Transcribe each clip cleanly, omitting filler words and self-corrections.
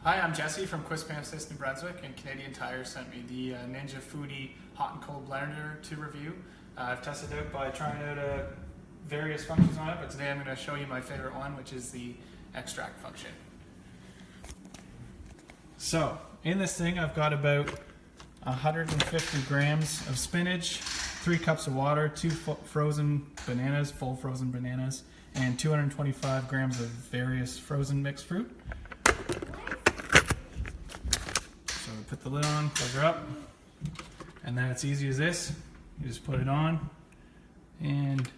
Hi, I'm Jesse from Quispamsis, New Brunswick, and Canadian Tire sent me the Ninja Foodi hot and cold blender to review. I've tested it out by trying out various functions on it, but today I'm going to show you my favorite one, which is the extract function. So, in this thing I've got about 150 grams of spinach, 3 cups of water, 2 frozen bananas, full frozen bananas, and 225 grams of various frozen mixed fruit. So put the lid on, plug her up, and then it's easy as this. You just put it on, and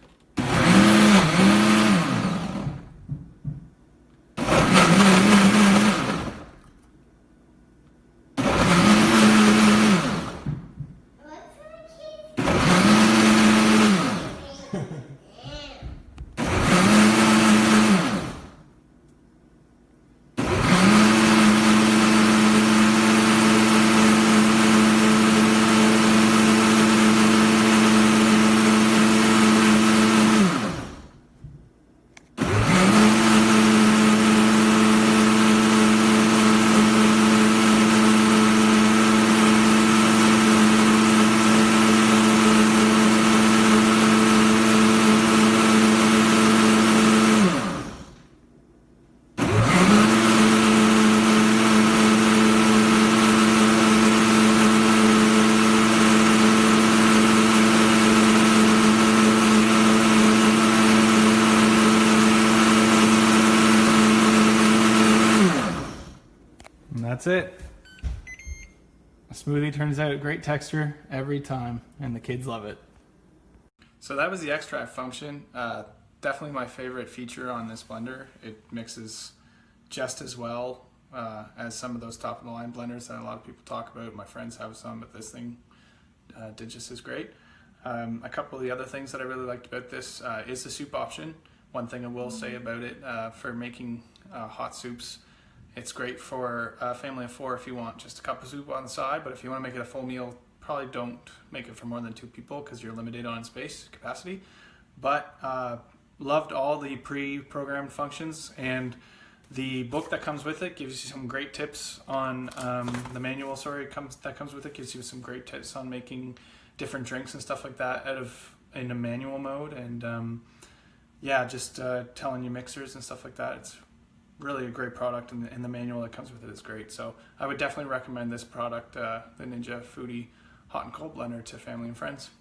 that's it. A smoothie turns out a great texture every time, and the kids love it. So that was the extract function. Definitely my favorite feature on this blender. It mixes just as well as some of those top-of-the-line blenders that a lot of people talk about. My friends have some, but this thing did just as great. A couple of the other things that I really liked about this is the soup option. One thing I will say about it, for making hot soups, it's great for a family of 4 if you want just a cup of soup on the side, but if you want to make it a full meal, probably don't make it for more than 2 people because you're limited on space capacity. But loved all the pre-programmed functions, and the book that comes with it gives you some great tips on the manual. That comes with it gives you some great tips on making different drinks and stuff like that in a manual mode, and yeah, just telling you mixers and stuff like that. It's really a great product, and the manual that comes with it is great. So I would definitely recommend this product, the Ninja Foodi Hot and Cold Blender, to family and friends.